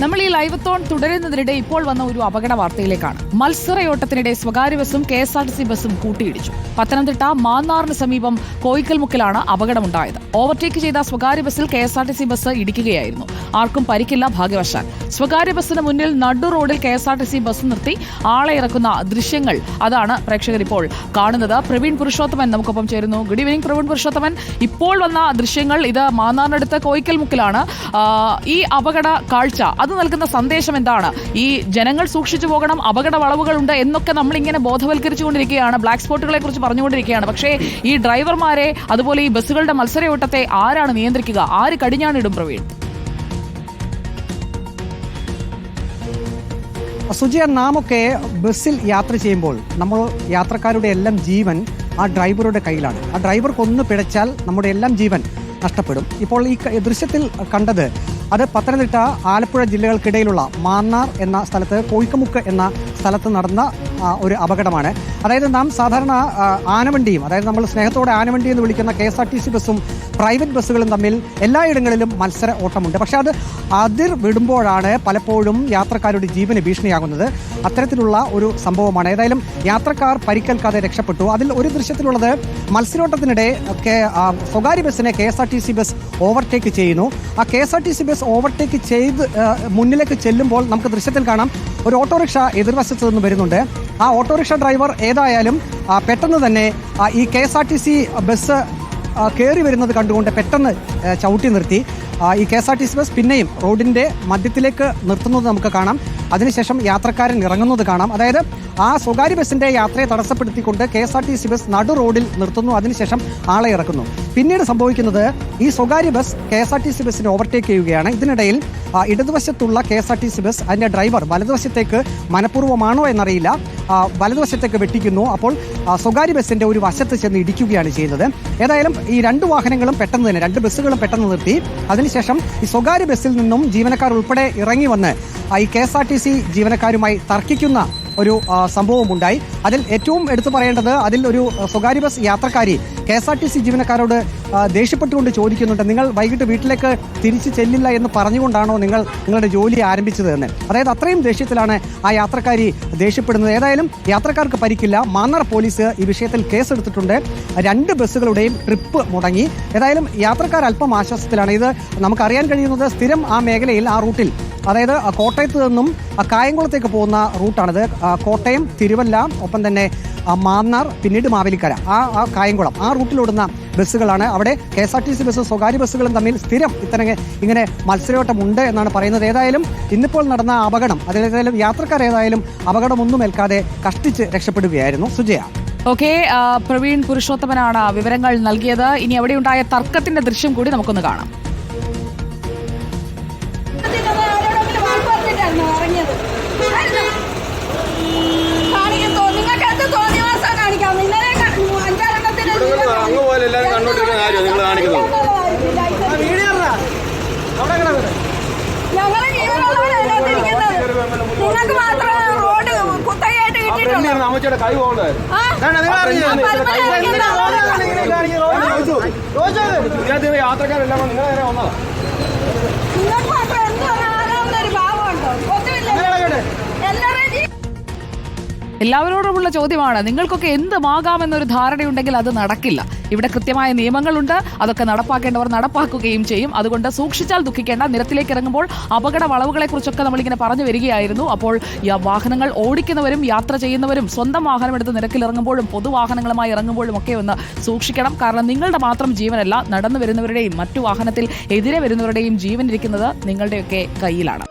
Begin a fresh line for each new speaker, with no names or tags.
നമ്മൾ ഈ ലൈവത്തോൺ തുടരുന്നതിനിടെ ഇപ്പോൾ വന്ന ഒരു അപകട വാർത്തയിലേക്കാണ്. മത്സരയോട്ടത്തിനിടെ സ്വകാര്യ ബസും KSRTC ബസും കൂട്ടിയിടിച്ചു. പത്തനംതിട്ട മാന്നാറിന് സമീപം കോയിക്കൽമുക്കിലാണ് അപകടമുണ്ടായത്. ഓവർടേക്ക് ചെയ്ത സ്വകാര്യ ബസിൽ KSRTC ബസ് ഇടിക്കുകയായിരുന്നു. ആർക്കും പരിക്കില്ല, ഭാഗ്യവശാൽ. സ്വകാര്യ ബസിന് മുന്നിൽ നടു റോഡിൽ KSRTC ബസ് നിർത്തി ആളെ ഇറക്കുന്ന ദൃശ്യങ്ങൾ അതാണ് പ്രേക്ഷകർ ഇപ്പോൾ കാണുന്നത്. പ്രവീൺ പുരുഷോത്തമൻ നമുക്കൊപ്പം ചേരുന്നു. Good evening Praveen Purushothaman. ഇപ്പോൾ വന്ന ദൃശ്യങ്ങൾ ഇത് മാന്നാറിനടുത്ത് കോയിക്കൽമുക്കിലാണ്. ഈ അപകട കാഴ്ച അത് നൽകുന്ന സന്ദേശം എന്താണ്? ഈ ജനങ്ങൾ സൂക്ഷിച്ചു പോകണം, അപകട വളവുകളുണ്ട് എന്നൊക്കെ നമ്മളിങ്ങനെ ബോധവൽക്കരിച്ചുകൊണ്ടിരിക്കുകയാണ്, ബ്ലാക്ക് സ്പോട്ടുകളെ കുറിച്ച് പറഞ്ഞുകൊണ്ടിരിക്കുകയാണ്. പക്ഷേ ഈ ഡ്രൈവർമാരെ അതുപോലെ ഈ ബസ്സുകളുടെ മത്സരയോട്ടത്തെ ആരാണ് നിയന്ത്രിക്കുക? ആര് കടിഞ്ഞാണിടും പ്രവീൺ?
സുജിയ, നാമൊക്കെ ബസ്സിൽ യാത്ര ചെയ്യുമ്പോൾ നമ്മൾ യാത്രക്കാരുടെ എല്ലാം ജീവൻ ആ ഡ്രൈവറുടെ കയ്യിലാണ്. ആ ഡ്രൈവർക്കൊന്ന് പിഴച്ചാൽ നമ്മുടെ എല്ലാം ജീവൻ നഷ്ടപ്പെടും. ഇപ്പോൾ ഈ ദൃശ്യത്തിൽ കണ്ടത് അത് പത്തനംതിട്ട ആലപ്പുഴ ജില്ലകൾക്കിടയിലുള്ള മാന്നാർ എന്ന സ്ഥലത്ത് കോയിക്കമുക്ക് എന്ന സ്ഥലത്ത് നടന്ന ഒരു അപകടമാണ്. അതായത് നാം സാധാരണ ആനവണ്ടിയും, അതായത് നമ്മൾ സ്നേഹത്തോടെ ആനവണ്ടി എന്ന് വിളിക്കുന്ന KSRTC ബസ്സും പ്രൈവറ്റ് ബസ്സുകളും തമ്മിൽ എല്ലായിടങ്ങളിലും മത്സര ഓട്ടമുണ്ട്. പക്ഷേ അത് അതിർ വിടുമ്പോഴാണ് പലപ്പോഴും യാത്രക്കാരുടെ ജീവന് ഭീഷണിയാകുന്നത്. അത്തരത്തിലുള്ള ഒരു സംഭവമാണ്. ഏതായാലും യാത്രക്കാർ പരിക്കേൽക്കാതെ രക്ഷപ്പെട്ടു. അതിൽ ഒരു ദൃശ്യത്തിലുള്ളത് മത്സരോട്ടത്തിനിടെ സ്വകാര്യ ബസ്സിനെ KSRTC ബസ് ഓവർടേക്ക് ചെയ്യുന്നു. ആ KSRTC ബസ് ഓവർടേക്ക് ചെയ്ത് മുന്നിലേക്ക് ചെല്ലുമ്പോൾ നമുക്ക് ദൃശ്യത്തിൽ കാണാം ഒരു ഓട്ടോറിക്ഷ എതിർവശത്ത് നിന്ന് വരുന്നുണ്ട്. ആ ഓട്ടോറിക്ഷ ഡ്രൈവർ ഏതായാലും പെട്ടെന്ന് തന്നെ ഈ KSRTC ബസ് കയറി വരുന്നത് കണ്ടുകൊണ്ട് പെട്ടെന്ന് ചവിട്ടി നിർത്തി. ഈ KSRTC ബസ് പിന്നെയും റോഡിന്റെ മധ്യത്തിലേക്ക് നിർത്തുന്നത് നമുക്ക് കാണാം. അതിനുശേഷം യാത്രക്കാരൻ ഇറങ്ങുന്നത് കാണാം. അതായത് ആ സ്വകാര്യ ബസിന്റെ യാത്രയെ തടസ്സപ്പെടുത്തിക്കൊണ്ട് KSRTC ബസ് നടു റോഡിൽ നിർത്തുന്നു. അതിനുശേഷം ആളെ ഇറക്കുന്നു. പിന്നീട് സംഭവിക്കുന്നത് ഈ സ്വകാര്യ ബസ് KSRTC ബസിനെ ഓവർടേക്ക് ചെയ്യുകയാണ്. ഇതിനിടയിൽ ഇടതുവശത്തുള്ള KSRTC ബസ് അതിന്റെ ഡ്രൈവർ വലതുവശത്തേക്ക് മനഃപൂർവ്വമാണോ എന്നറിയില്ല, വലതുവശത്തേക്ക് വെട്ടിക്കുന്നു. അപ്പോൾ സ്വകാര്യ ബസിന്റെ ഒരു വശത്ത് ചെന്ന് ഇടിക്കുകയാണ് ചെയ്യുന്നത്. ഏതായാലും ഈ രണ്ട് വാഹനങ്ങളും പെട്ടെന്ന് തന്നെ, രണ്ട് ബസ്സുകളും പെട്ടെന്ന് നിർത്തി. അതിനുശേഷം ഈ സ്വകാര്യ ബസ്സിൽ നിന്നും ജീവനക്കാർ ഉൾപ്പെടെ ഇറങ്ങി വന്ന് ഈ KSRTC ജീവനക്കാരുമായി തർക്കിക്കുന്ന ഒരു സംഭവമുണ്ടായി. അതിൽ ഏറ്റവും എടുത്തു പറയേണ്ടത്, അതിൽ ഒരു സ്വകാര്യ ബസ് യാത്രക്കാരി KSRTC ജീവനക്കാരോട് ദേഷ്യപ്പെട്ടുകൊണ്ട് ചോദിക്കുന്നുണ്ട്, നിങ്ങൾ വൈകിട്ട് വീട്ടിലേക്ക് തിരിച്ചു ചെല്ലില്ല എന്ന് പറഞ്ഞുകൊണ്ടാണോ നിങ്ങളുടെ ജോലി ആരംഭിച്ചത് എന്ന്. അതായത് അത്രയും ദേഷ്യത്തിലാണ് ആ യാത്രക്കാരി ദേഷ്യപ്പെടുന്നത്. ഏതായാലും യാത്രക്കാർക്ക് പരിക്കില്ല. മാന്നാർ പോലീസ് ഈ വിഷയത്തിൽ കേസെടുത്തിട്ടുണ്ട്. രണ്ട് ബസ്സുകളുടെയും ട്രിപ്പ് മുടങ്ങി. ഏതായാലും യാത്രക്കാർ അല്പം ആശ്വാസത്തിലാണ്. ഇത് നമുക്കറിയാൻ കഴിയുന്നത് സ്ഥിരം ആ മേഖലയിൽ, ആ റൂട്ടിൽ, അതായത് കോട്ടയത്ത് നിന്നും കായംകുളത്തേക്ക് പോകുന്ന റൂട്ടാണിത്. കോട്ടയം, തിരുവല്ല, ഒപ്പം തന്നെ മാന്നാർ, പിന്നീട് മാവേലിക്കര, ആ കായംകുളം, ആ റൂട്ടിലോടുന്ന ബസ്സുകളാണ്. അവിടെ KSRTC ബസ്സും സ്വകാര്യ ബസ്സുകളും തമ്മിൽ സ്ഥിരം ഇങ്ങനെ മത്സരയോട്ടമുണ്ട് എന്നാണ് പറയുന്നത്. ഏതായാലും ഇന്നിപ്പോൾ നടന്ന അപകടം, അതിലേതായാലും യാത്രക്കാർ ഏതായാലും അപകടമൊന്നും ഏൽക്കാതെ കഷ്ടിച്ച് രക്ഷപ്പെടുകയായിരുന്നു. സുജയ.
ഓക്കെ, പ്രവീൺ പുരുഷോത്തമനാണ് വിവരങ്ങൾ നൽകിയത്. ഇനി അവിടെയുണ്ടായ തർക്കത്തിന്റെ ദൃശ്യം കൂടി നമുക്കൊന്ന് കാണാം.
കൈ പോകണ്ടേ യാത്രക്കാരെല്ലാം നിങ്ങൾ നേരെ വന്നതാ.
എല്ലാവരോടുമുള്ള ചോദ്യമാണ്, നിങ്ങൾക്കൊക്കെ എന്തുമാകാമെന്നൊരു ധാരണയുണ്ടെങ്കിൽ അത് നടക്കില്ല. ഇവിടെ കൃത്യമായ നിയമങ്ങളുണ്ട്, അതൊക്കെ നടപ്പാക്കേണ്ടവർ നടപ്പാക്കുകയും ചെയ്യും. അതുകൊണ്ട് സൂക്ഷിച്ചാൽ ദുഃഖിക്കേണ്ട. നിരത്തിലേക്ക് ഇറങ്ങുമ്പോൾ അപകട വളവുകളെക്കുറിച്ചൊക്കെ നമ്മളിങ്ങനെ പറഞ്ഞു വരികയായിരുന്നു. അപ്പോൾ വാഹനങ്ങൾ ഓടിക്കുന്നവരും യാത്ര ചെയ്യുന്നവരും സ്വന്തം വാഹനമെടുത്ത് നിരക്കിലിറങ്ങുമ്പോഴും പൊതുവാഹനങ്ങളുമായി ഇറങ്ങുമ്പോഴും ഒക്കെ ഒന്ന് സൂക്ഷിക്കണം. കാരണം നിങ്ങളുടെ മാത്രം ജീവനല്ല, നടന്നു വരുന്നവരുടെയും മറ്റു വാഹനത്തിൽ എതിരെ വരുന്നവരുടെയും ജീവൻ ഇരിക്കുന്നത് നിങ്ങളുടെയൊക്കെ കയ്യിലാണ്.